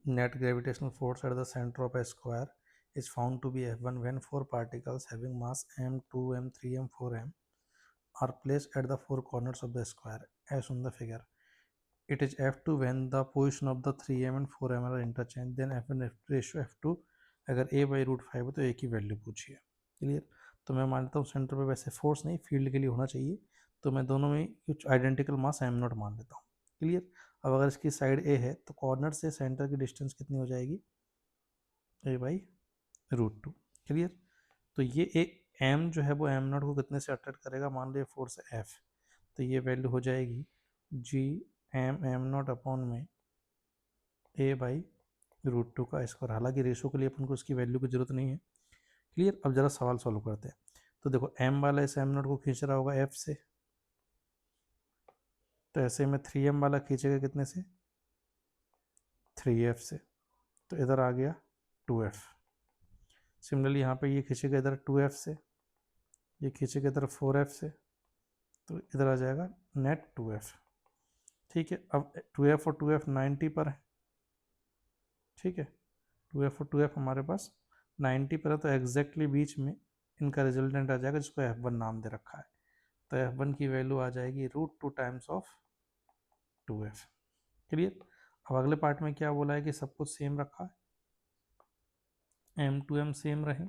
net gravitational force at the center of a square is found to be F1 when four particles having mass m, 2, m, 3, m, 4, m are placed at the four corners of the square as on the figure. It is F2 when the position of the 3m and 4m are interchanged. Then F1 ratio F2 अगर a by root 5 है तो a की value पूछिए. Clear. तो मैं मानता हूँ centre पे वैसे फोर्स नहीं, फील्ड के लिए होना चाहिए, तो मैं दोनों में कुछ आइडेंटिकल मास m नॉट मान लेता हूँ. क्लियर. अब अगर इसकी साइड a है तो कॉर्नर से सेंटर की डिस्टेंस कितनी हो जाएगी, a बाई रूट 2. क्लियर. तो ये एक m जो है वो m नॉट को कितने से अट्रैक्ट करेगा, मान लीजिए फोर्स f, तो ये वैल्यू हो जाएगी g m नॉट अपॉन में a बाई रूट 2 का स्क्वायर. हालांकि रेशो के लिए अपन को इसकी वैल्यू की जरूरत नहीं है. क्लियर. अब जरा सवाल सॉल्व करते हैं. तो देखो m वाला इस m नॉट को खींच रहा होगा f से, तो ऐसे में 3m वाला खींचेगा कितने से, 3f से, तो इधर आ गया 2f. सिमिलरली यहाँ पे ये खींचेगा इधर 2f से, ये खींचेगा इधर 4f से, तो इधर आ जाएगा नेट 2f. ठीक है. अब 2f और 2f 90 पर है. ठीक है. 2f और 2f हमारे पास 90 पर है, तो एग्जैक्टली बीच में इनका रिजल्टेंट आ जाएगा जिसको f1 नाम दे रखा है. तो f1 की वैल्यू आ जाएगी root 2 times of 2f. Clear. अब अगले पार्ट में क्या बोला है कि सब कुछ सेम रखा है, m2m सेम रहे,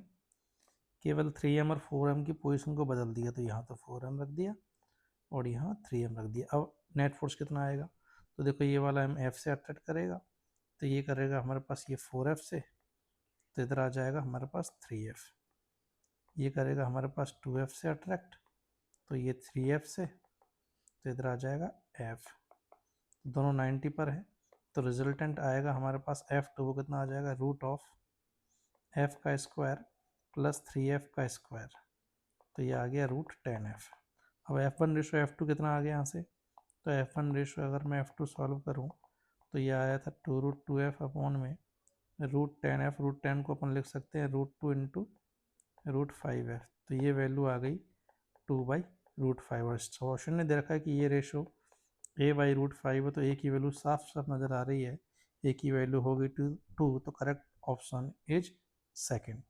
केवल 3m और 4m की पोजीशन को बदल दिया. तो यहाँ तो 4m रख दिया और यहाँ 3m रख दिया. अब नेट फोर्स कितना आएगा, तो देखो ये वाला m f से अट्रैक्ट करेगा, तो ये करेगा हमारे पास ये 4f से, तो इधर आ जाएगा हमारे पास 3f. ये करेगा हमारे पास 2f से अट्रैक्ट, तो ये 3f से, तो इधर आ जाएगा f. दोनों 90 पर है, तो रिजल्टेंट आएगा हमारे पास f2 वो कितना आ जाएगा, रूट ऑफ f का स्क्वायर प्लस 3f का स्क्वायर, तो ये आ गया रूट 10f. अब f1 रेशो f2 कितना आ गया यहाँ से, तो f1 रेशो अगर मैं f2 सॉल्व करूँ तो ये आया था 2 रूट 2f अपॉन में रूट 10f. रूट 10 को अपन लिख सकते हैं रूट 2 इंटू रूट 5f, तो ये वैल्यू आ गई 2 बाई रूट 5. और क्वेश्चन ने दे रखा है कि ये रेशो a बाई रूट 5 है, तो a की वैल्यू साफ साफ नज़र आ रही है, a की वैल्यू होगी 2. तो करेक्ट ऑप्शन इज सेकेंड.